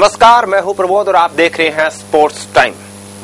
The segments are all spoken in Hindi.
नमस्कार, मैं हूं प्रबोध और आप देख रहे हैं स्पोर्ट्स टाइम।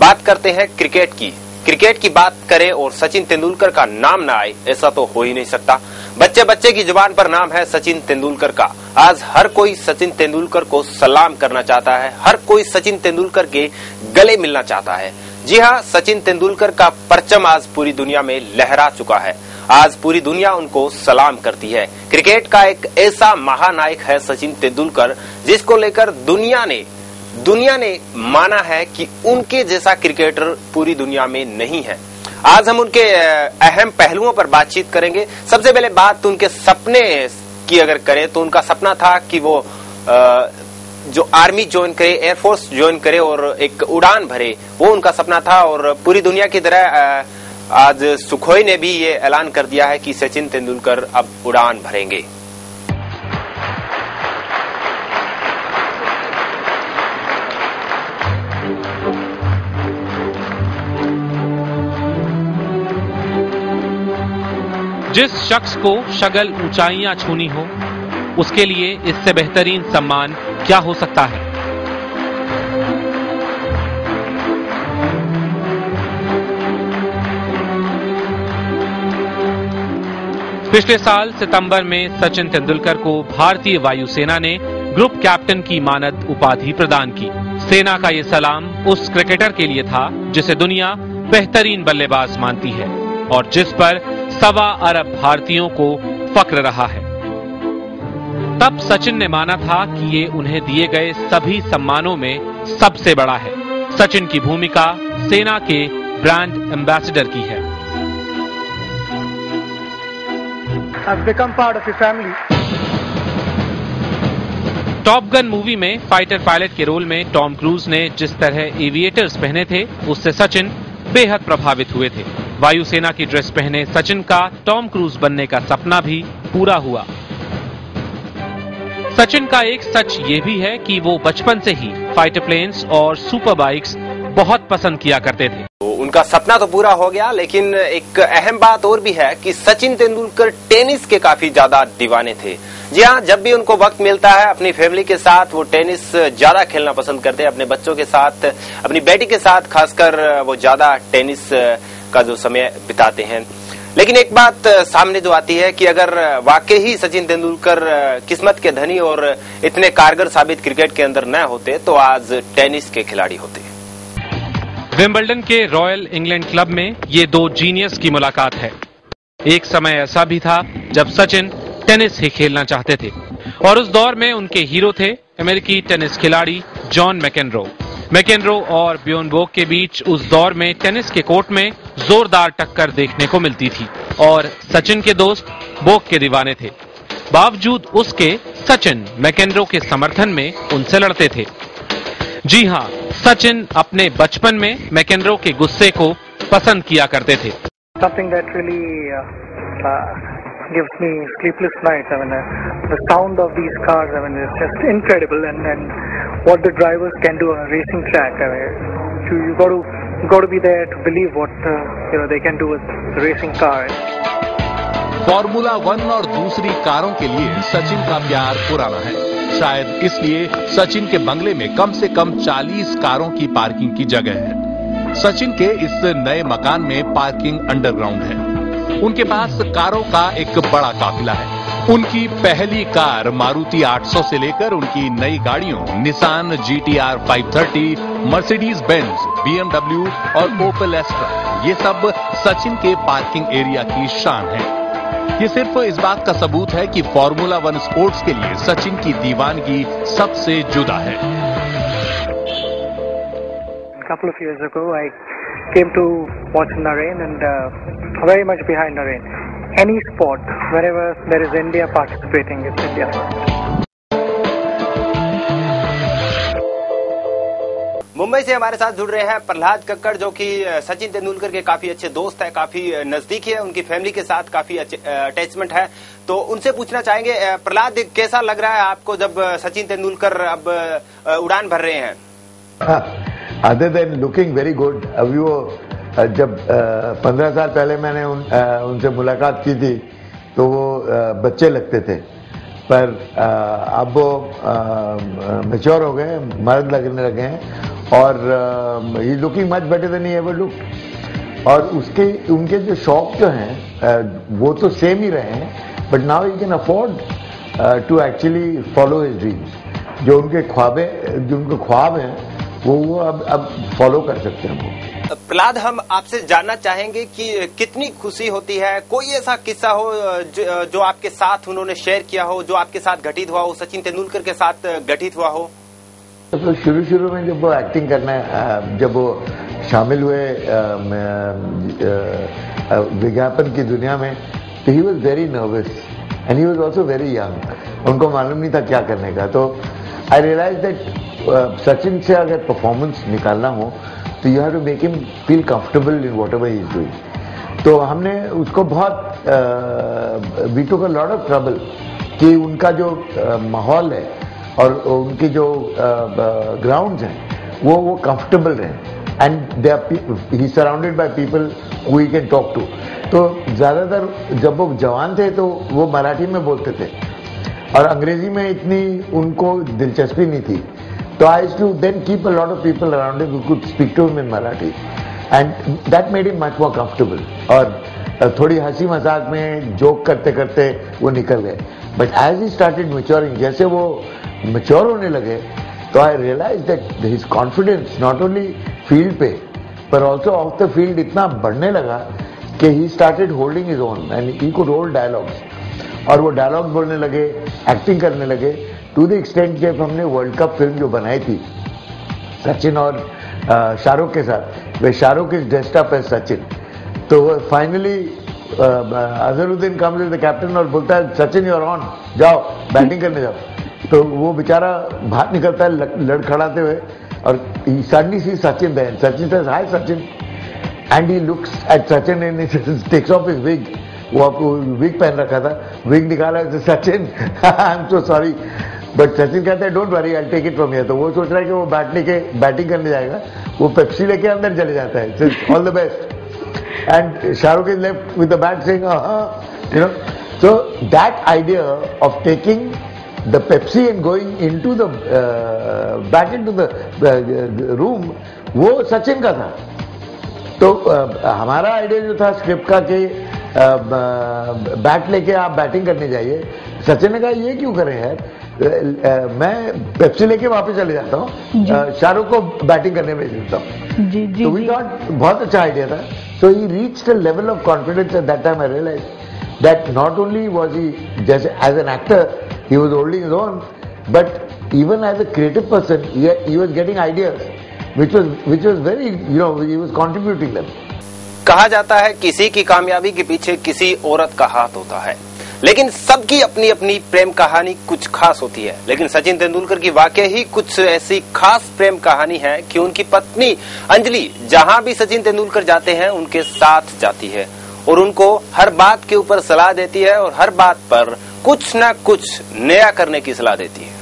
बात करते हैं क्रिकेट की। क्रिकेट की बात करें और सचिन तेंदुलकर का नाम ना आए ऐसा तो हो ही नहीं सकता। बच्चे बच्चे की जुबान पर नाम है सचिन तेंदुलकर का। आज हर कोई सचिन तेंदुलकर को सलाम करना चाहता है, हर कोई सचिन तेंदुलकर के गले मिलना चाहता है। जी हां, सचिन तेंदुलकर का परचम आज पूरी दुनिया में लहरा चुका है। आज पूरी दुनिया उनको सलाम करती है। क्रिकेट का एक ऐसा महानायक है सचिन तेंदुलकर, जिसको लेकर दुनिया ने माना है कि उनके जैसा क्रिकेटर पूरी दुनिया में नहीं है। आज हम उनके अहम पहलुओं पर बातचीत करेंगे। सबसे पहले बात उनके सपने की अगर करें तो उनका सपना था कि वो जो आर्मी ज्वाइन करे, एयरफोर्स ज्वाइन करे और एक उड़ान भरे, वो उनका सपना था। और पूरी दुनिया की तरह आज सुखोई ने भी ये ऐलान कर दिया है कि सचिन तेंदुलकर अब उड़ान भरेंगे। जिस शख्स को शगल ऊंचाइयां छूनी हो, उसके लिए इससे बेहतरीन सम्मान क्या हो सकता है। पिछले साल सितंबर में सचिन तेंदुलकर को भारतीय वायुसेना ने ग्रुप कैप्टन की मानद उपाधि प्रदान की। सेना का ये सलाम उस क्रिकेटर के लिए था जिसे दुनिया बेहतरीन बल्लेबाज मानती है और जिस पर 1.25 अरब भारतीयों को फक्र रहा है। तब सचिन ने माना था कि ये उन्हें दिए गए सभी सम्मानों में सबसे बड़ा है। सचिन की भूमिका सेना के ब्रांड एम्बेसडर की है। I've become part of your family. Top gun movie में फाइटर पायलट के रोल में टॉम क्रूज ने जिस तरह एविएटर्स पहने थे, उससे सचिन बेहद प्रभावित हुए थे। वायुसेना की ड्रेस पहने सचिन का टॉम क्रूज बनने का सपना भी पूरा हुआ। सचिन का एक सच ये भी है कि वो बचपन से ही फाइटर प्लेन्स और सुपर बाइक्स बहुत पसंद किया करते थे। तो उनका सपना तो पूरा हो गया, लेकिन एक अहम बात और भी है कि सचिन तेंदुलकर टेनिस के काफी ज्यादा दीवाने थे। जी हाँ, जब भी उनको वक्त मिलता है अपनी फैमिली के साथ वो टेनिस ज्यादा खेलना पसंद करते हैं। अपने बच्चों के साथ, अपनी बेटी के साथ खासकर वो ज्यादा टेनिस का जो समय बिताते हैं। लेकिन एक बात सामने जो आती है कि अगर वाकई ही सचिन तेंदुलकर किस्मत के धनी और इतने कारगर साबित क्रिकेट के अंदर न होते तो आज टेनिस के खिलाड़ी होते। विंबलडन के रॉयल इंग्लैंड क्लब में ये दो जीनियस की मुलाकात है। एक समय ऐसा भी था जब सचिन टेनिस ही खेलना चाहते थे और उस दौर में उनके हीरो थे अमेरिकी टेनिस खिलाड़ी जॉन मैकेनरो और बियोन बोक के बीच उस दौर में टेनिस के कोर्ट में जोरदार टक्कर देखने को मिलती थी और सचिन के दोस्त बोक के दीवाने थे। बावजूद उसके सचिन मैकेनरो के समर्थन में उनसे लड़ते थे। जी हां, सचिन अपने बचपन में मैकेनरो के गुस्से को पसंद किया करते थे। Something that really gives me sleepless nights. I mean, the sound of these cars, I mean, it's just incredible, and what the drivers can do on a racing track. I mean, you got to be there to believe what they can do with the racing car. Formula 1 और दूसरी कारों के लिए सचिन का प्यार पुराना है। शायद इसलिए सचिन के बंगले में कम से कम 40 कारों की पार्किंग की जगह है। सचिन के इस नए मकान में पार्किंग अंडरग्राउंड है। उनके पास कारों का एक बड़ा काफिला है। उनकी पहली कार मारुति 800 से लेकर उनकी नई गाड़ियों Nissan GTR 530, Mercedes Benz, BMW और ओपेल एस्ट्रा, ये सब सचिन के पार्किंग एरिया की शान है। ये सिर्फ इस बात का सबूत है कि फॉर्मूला 1 स्पोर्ट्स के लिए सचिन की दीवानगी सबसे जुदा है। Couple of years ago, I came to watch Narain and very much behind Narain. Any sport, wherever there is India participating, it's India first. Mumbai से हमारे साथ जुड़ रहे हैं प्रहलाद कक्कड़, जो कि सचिन तेंदुलकर के काफी अच्छे दोस्त है, काफी नजदीकी है, उनकी फैमिली के साथ काफी अटैचमेंट है। तो उनसे पूछना चाहेंगे, प्रहलाद, कैसा लग रहा है आपको जब सचिन तेंदुलकर अब उड़ान भर रहे हैं? Other than looking very good, अभी वो जब 15 साल पहले मैंने उनसे मुलाकात की थी तो वो बच्चे लगते थे पर अब वो मैच्योर हो गए, मर्द लगने लगे हैं और he looking much better than he ever looked. और उनके जो शौक जो हैं वो तो सेम ही रहे हैं, but now he can afford to actually follow his dreams. जो उनके ख्वाब हैं वो अब फॉलो कर सकते हैं वो। प्रहलाद, हम आपसे जानना चाहेंगे कि कितनी खुशी होती है, कोई ऐसा किस्सा हो जो आपके साथ उन्होंने शेयर किया हो, जो आपके साथ घटित हुआ हो, सचिन तेंदुलकर के साथ घटित हुआ हो? तो शुरू में जब वो एक्टिंग करना जब वो शामिल हुए विज्ञापन की दुनिया में, तो he was very nervous and he was also very young. उनको मालूम नहीं था क्या करने का। तो आई रियलाइज दैट सचिन से अगर परफॉर्मेंस निकालना हो तो you have to make him feel comfortable in whatever he is doing. तो हमने उसको बहुत we took a lot of trouble कि उनका जो माहौल है और उनकी जो ग्राउंड्स हैं वो कंफर्टेबल रहे and they are he surrounded by people who he can talk to. तो ज्यादातर जब वो जवान थे तो वो मराठी में बोलते थे और अंग्रेजी में इतनी उनको दिलचस्पी नहीं थी। So I used to then keep a lot of people around him who could speak to him in Marathi, and that made him much more comfortable. और थोड़ी हंसी मजाक में जोक करते करते वो निकल गए। But as he started maturing, जैसे वो mature होने लगे, तो I realized that his confidence not only field पे, पर also off the field इतना बढ़ने लगा कि he started holding his own and he could hold dialogues. और वो डायलॉग बोलने लगे, एक्टिंग करने लगे, टू द एक्सटेंट जब हमने वर्ल्ड कप फिल्म जो बनाई थी सचिन और शाहरुख के साथ, वे Shahrukh is dressed up as Sachin, तो finally Azharuddin comes as the captain और बोलता है सचिन यू आर ऑन, जाओ बैटिंग करने जाओ। तो वो बेचारा बाहर निकलता है लड़खड़ाते हुए और he suddenly sees Sachin there, Sachin says hi Sachin and he looks at Sachin and he takes off his wig. वो आपको विग पहन रखा था, विग निकाला Sachin I am so sorry, but Sachin कहता है don't worry I take it from here. तो वो सोच रहा है कि वो बैटिंग करने जाएगा, वो पेप्सी लेके अंदर चले जाता है, all the best, and Shahrukh is left with the bat saying you know. So that idea of taking the Pepsi and going into the back into the room, वो सचिन का था। तो हमारा आइडिया जो था स्क्रिप्ट का कि बैट लेके आप बैटिंग करने जाइए, सचिन ने कहा ये क्यों करें यार, मैं पेप्सी लेके वापस चले जाता हूँ, शाहरुख को बैटिंग करने भेज देता हूँ। तो वी थॉट बहुत अच्छा आइडिया था। So he reached a level of confidence at that time. I realise that not only was he जैसे as an actor he was holding his own, but even as a creative person he was getting ideas which was very, you know, he was contributing them. कहा जाता है किसी की कामयाबी के पीछे किसी औरत का हाथ होता है, लेकिन सबकी अपनी अपनी प्रेम कहानी कुछ खास होती है। लेकिन सचिन तेंदुलकर की वाकई ही कुछ ऐसी खास प्रेम कहानी है कि उनकी पत्नी अंजलि जहां भी सचिन तेंदुलकर जाते हैं उनके साथ जाती है और उनको हर बात के ऊपर सलाह देती है और हर बात पर कुछ न कुछ नया करने की सलाह देती है।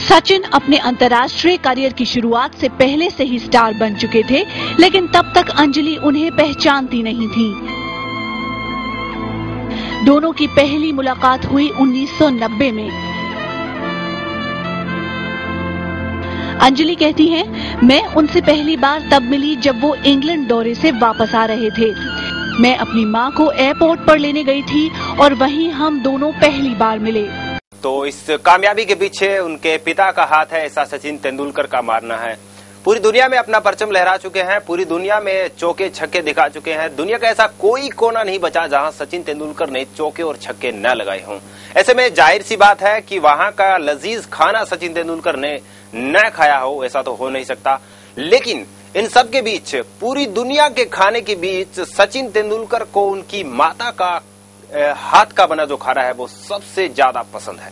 सचिन अपने अंतर्राष्ट्रीय करियर की शुरुआत से पहले से ही स्टार बन चुके थे, लेकिन तब तक अंजलि उन्हें पहचानती नहीं थी। दोनों की पहली मुलाकात हुई 1990 में। अंजलि कहती हैं, मैं उनसे पहली बार तब मिली जब वो इंग्लैंड दौरे से वापस आ रहे थे। मैं अपनी मां को एयरपोर्ट पर लेने गई थी और वहीं हम दोनों पहली बार मिले। तो इस कामयाबी के पीछे उनके पिता का हाथ है, ऐसा सचिन तेंदुलकर का मानना है। पूरी दुनिया में अपना परचम लहरा चुके हैं, पूरी दुनिया में चौके छक्के दिखा चुके हैं। दुनिया का ऐसा कोई कोना नहीं बचा जहां सचिन तेंदुलकर ने चौके और छक्के न लगाए हों। ऐसे में जाहिर सी बात है कि वहां का लजीज खाना सचिन तेंदुलकर ने न खाया हो, ऐसा तो हो नहीं सकता। लेकिन इन सब के बीच, पूरी दुनिया के खाने के बीच, सचिन तेंदुलकर को उनकी माता का हाथ का बना जो खाना है वो सबसे ज्यादा पसंद है।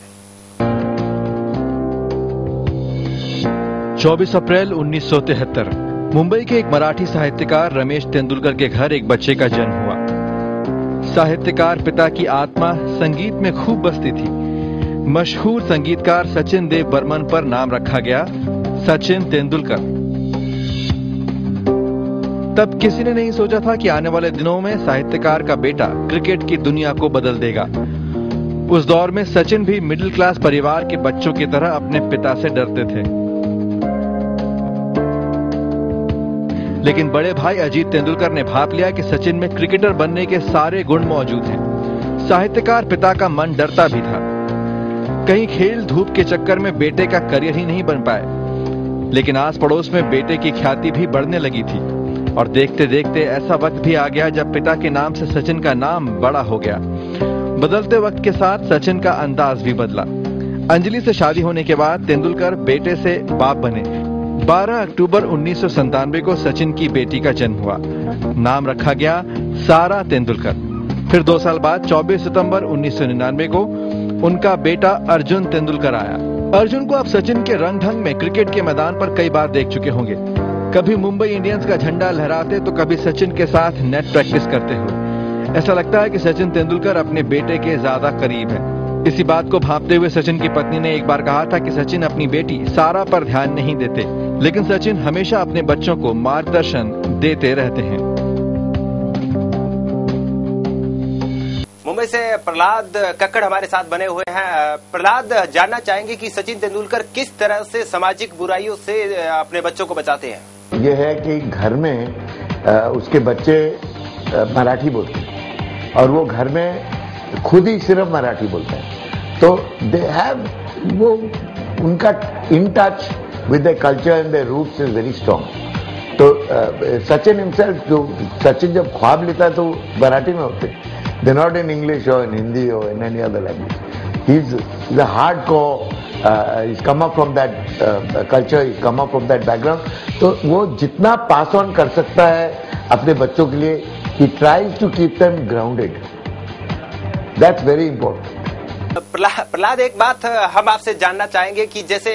24 अप्रैल 1973 मुंबई के एक मराठी साहित्यकार रमेश तेंदुलकर के घर एक बच्चे का जन्म हुआ। साहित्यकार पिता की आत्मा संगीत में खूब बसती थी। मशहूर संगीतकार सचिन देव बर्मन पर नाम रखा गया, सचिन तेंदुलकर। तब किसी ने नहीं सोचा था कि आने वाले दिनों में साहित्यकार का बेटा क्रिकेट की दुनिया को बदल देगा। उस दौर में सचिन भी मिडिल क्लास परिवार के बच्चों की तरह अपने पिता से डरते थे। लेकिन बड़े भाई अजीत तेंदुलकर ने भांप लिया कि सचिन में क्रिकेटर बनने के सारे गुण मौजूद हैं। साहित्यकार पिता का मन डरता भी था, कहीं खेल धूप के चक्कर में बेटे का करियर ही नहीं बन पाए। लेकिन आस पड़ोस में बेटे की ख्याति भी बढ़ने लगी थी और देखते देखते ऐसा वक्त भी आ गया जब पिता के नाम से सचिन का नाम बड़ा हो गया। बदलते वक्त के साथ सचिन का अंदाज भी बदला। अंजलि से शादी होने के बाद तेंदुलकर बेटे से बाप बने। 12 अक्टूबर 1997 को सचिन की बेटी का जन्म हुआ। नाम रखा गया सारा तेंदुलकर। फिर 2 साल बाद 24 सितंबर 1999 को उनका बेटा अर्जुन तेंदुलकर आया। अर्जुन को आप सचिन के रंग ढंग में क्रिकेट के मैदान पर कई बार देख चुके होंगे। कभी मुंबई इंडियंस का झंडा लहराते तो कभी सचिन के साथ नेट प्रैक्टिस करते हुए। ऐसा लगता है कि सचिन तेंदुलकर अपने बेटे के ज्यादा करीब है। इसी बात को भांपते हुए सचिन की पत्नी ने एक बार कहा था कि सचिन अपनी बेटी सारा पर ध्यान नहीं देते, लेकिन सचिन हमेशा अपने बच्चों को मार्गदर्शन देते रहते हैं। मुंबई से प्रहलाद कक्कड़ हमारे साथ बने हुए हैं। प्रहलाद, जानना चाहेंगे कि सचिन तेंदुलकर किस तरह से सामाजिक बुराइयों से अपने बच्चों को बचाते हैं। ये है कि घर में उसके बच्चे मराठी बोलते हैं और वो घर में खुद ही सिर्फ मराठी बोलते हैं, तो दे हैव वो उनका in touch with the culture and the roots is very strong. तो सचिन हिमसेल्फ, जो सचिन जब ख्वाब लेता है तो मराठी में होते हैं, they're not in English or in Hindi or in any other language. He's a hardcore, he's come up from that culture, he's come up from that background. तो वो जितना पास ऑन कर सकता है अपने बच्चों के लिए, he tries to keep them grounded. That's very important. Prahlad, एक बात हम आपसे जानना चाहेंगे कि जैसे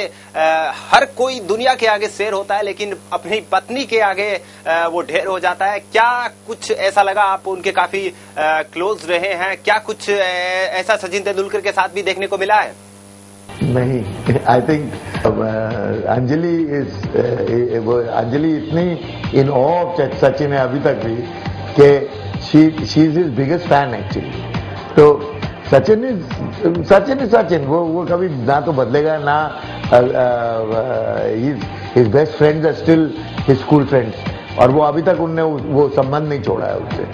हर कोई दुनिया के आगे शेर होता है, लेकिन अपनी पत्नी के आगे वो ढेर हो जाता है। क्या कुछ ऐसा लगा? आप उनके काफी क्लोज रहे हैं, क्या कुछ ऐसा सचिन तेंदुलकर के साथ भी देखने को मिला है? नहीं, आई थिंक अंजलि इतनी इन ऑ ऑफ सचिन है अभी तक भी कि she is his biggest fan actually. तो सचिन इज सचिन, वो कभी ना तो बदलेगा ना। His best friends are still his school friends और वो अभी तक उनने वो संबंध नहीं छोड़ा है उससे।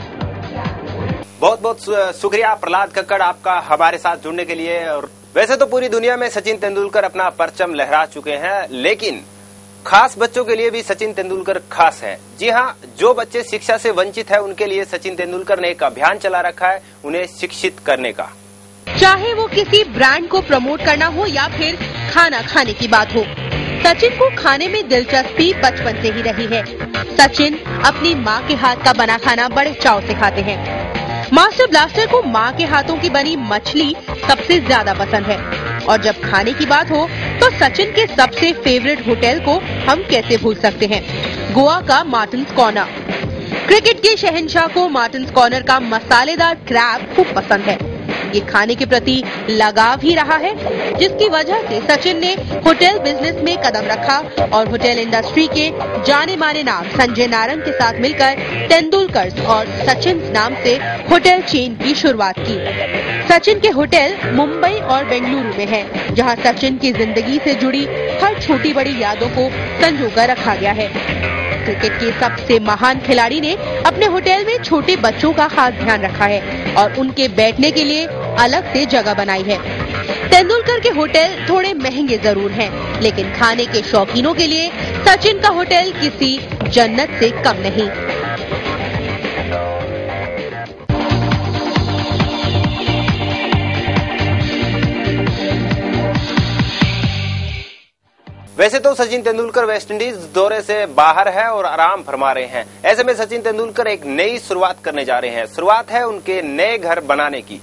बहुत बहुत शुक्रिया प्रहलाद कक्कड़ आपका हमारे साथ जुड़ने के लिए। और वैसे तो पूरी दुनिया में सचिन तेंदुलकर अपना परचम लहरा चुके हैं, लेकिन खास बच्चों के लिए भी सचिन तेंदुलकर खास है। जी हाँ, जो बच्चे शिक्षा से वंचित है उनके लिए सचिन तेंदुलकर ने एक अभियान चला रखा है उन्हें शिक्षित करने का। चाहे वो किसी ब्रांड को प्रमोट करना हो या फिर खाना खाने की बात हो, सचिन को खाने में दिलचस्पी बचपन से ही रही है। सचिन अपनी माँ के हाथ का बना खाना बड़े चाव से खाते हैं। मास्टर ब्लास्टर को माँ के हाथों की बनी मछली सबसे ज्यादा पसंद है और जब खाने की बात हो तो सचिन के सबसे फेवरेट होटल को हम कैसे भूल सकते हैं, गोवा का मार्टिन्स कॉर्नर। क्रिकेट के शहंशाह को मार्टिन्स कॉर्नर का मसालेदार क्रैब खूब पसंद है। ये खाने के प्रति लगाव ही रहा है, जिसकी वजह से सचिन ने होटल बिजनेस में कदम रखा और होटल इंडस्ट्री के जाने माने नाम संजय नारंग के साथ मिलकर तेंदुलकर और सचिन नाम से होटल चेन की शुरुआत की। सचिन के होटल मुंबई और बेंगलुरु में हैं, जहां सचिन की जिंदगी से जुड़ी हर छोटी बड़ी यादों को संजोकर रखा गया है। क्रिकेट के सबसे महान खिलाड़ी ने अपने होटल में छोटे बच्चों का खास ध्यान रखा है और उनके बैठने के लिए अलग से जगह बनाई है। तेंदुलकर के होटल थोड़े महंगे जरूर हैं, लेकिन खाने के शौकीनों के लिए सचिन का होटल किसी जन्नत से कम नहीं। वैसे तो सचिन तेंदुलकर वेस्टइंडीज दौरे से बाहर है और आराम फरमा रहे हैं। ऐसे में सचिन तेंदुलकर एक नई शुरुआत करने जा रहे हैं। शुरुआत है उनके नए घर बनाने की।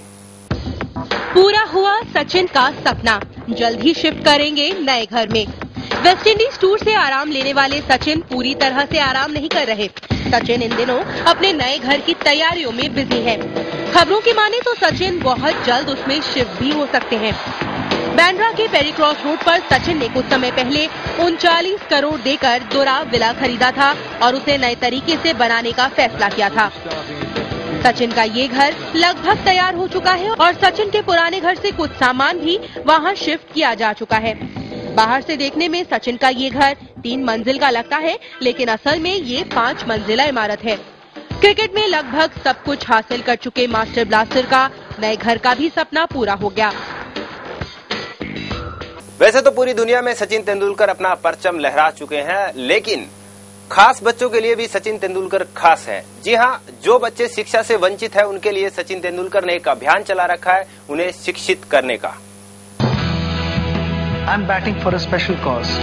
पूरा हुआ सचिन का सपना, जल्द ही शिफ्ट करेंगे नए घर में। वेस्टइंडीज टूर से आराम लेने वाले सचिन पूरी तरह से आराम नहीं कर रहे। सचिन इन दिनों अपने नए घर की तैयारियों में बिजी है। खबरों की माने तो सचिन बहुत जल्द उसमें शिफ्ट भी हो सकते हैं। बैंड्रा के पेरीक्रॉस रोड पर सचिन ने कुछ समय पहले 39 करोड़ देकर दोराव विला खरीदा था और उसे नए तरीके से बनाने का फैसला किया था। सचिन का ये घर लगभग तैयार हो चुका है और सचिन के पुराने घर से कुछ सामान भी वहां शिफ्ट किया जा चुका है। बाहर से देखने में सचिन का ये घर 3 मंजिल का लगता है, लेकिन असल में ये 5 मंजिला इमारत है। क्रिकेट में लगभग सब कुछ हासिल कर चुके मास्टर ब्लास्टर का नए घर का भी सपना पूरा हो गया। वैसे तो पूरी दुनिया में सचिन तेंदुलकर अपना परचम लहरा चुके हैं, लेकिन खास बच्चों के लिए भी सचिन तेंदुलकर खास है। जी हाँ, जो बच्चे शिक्षा से वंचित है उनके लिए सचिन तेंदुलकर ने एक अभियान चला रखा है उन्हें शिक्षित करने का। I'm batting for a special cause.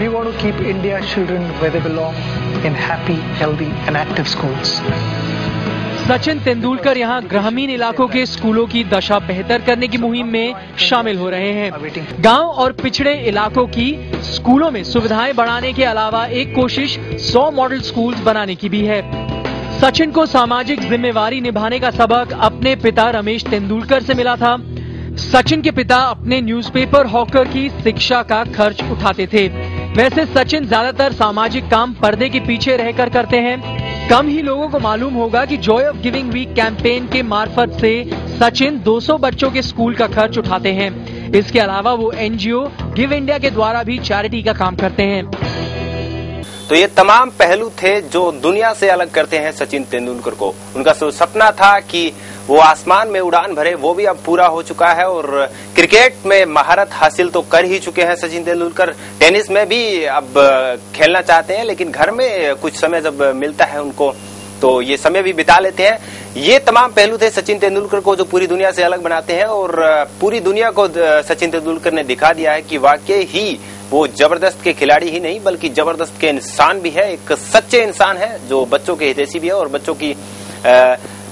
We want to keep India's children where they belong, in happy, healthy and active schools. Sachin Tendulkar यहां ग्रामीण इलाकों के स्कूलों की दशा बेहतर करने की मुहिम में शामिल हो रहे हैं। गांव और पिछड़े इलाकों की स्कूलों में सुविधाएं बढ़ाने के अलावा एक कोशिश 100 मॉडल स्कूल्स बनाने की भी है। सचिन को सामाजिक जिम्मेवारी निभाने का सबक अपने पिता रमेश तेंदुलकर से मिला था। सचिन के पिता अपने न्यूज़पेपर हॉकर की शिक्षा का खर्च उठाते थे। वैसे सचिन ज्यादातर सामाजिक काम पर्दे के पीछे रहकर करते हैं। कम ही लोगों को मालूम होगा कि joy of giving week campaign के मार्फत से सचिन 200 बच्चों के स्कूल का खर्च उठाते हैं। इसके अलावा वो एनजीओ गिव इंडिया के द्वारा भी चैरिटी का काम करते हैं। तो ये तमाम पहलू थे जो दुनिया से अलग करते हैं सचिन तेंदुलकर को। उनका सपना था कि वो आसमान में उड़ान भरे, वो भी अब पूरा हो चुका है और क्रिकेट में महारत हासिल तो कर ही चुके हैं सचिन तेंदुलकर। टेनिस में भी अब खेलना चाहते हैं, लेकिन घर में कुछ समय जब मिलता है उनको तो ये समय भी बिता लेते हैं। ये तमाम पहलू थे सचिन तेंदुलकर को जो पूरी दुनिया से अलग बनाते हैं और पूरी दुनिया को सचिन तेंदुलकर ने दिखा दिया है कि वाकई ही वो जबरदस्त के खिलाड़ी ही नहीं बल्कि जबरदस्त के इंसान भी है, एक सच्चे इंसान है जो बच्चों के हितैषी भी है और बच्चों की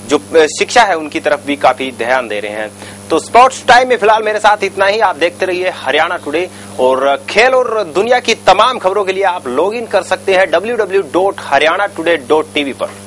जो शिक्षा है उनकी तरफ भी काफी ध्यान दे रहे हैं। तो स्पोर्ट्स टाइम में फिलहाल मेरे साथ इतना ही। आप देखते रहिए हरियाणा टुडे और खेल और दुनिया की तमाम खबरों के लिए आप लॉग इन कर सकते हैं www.haryana today.tv पर।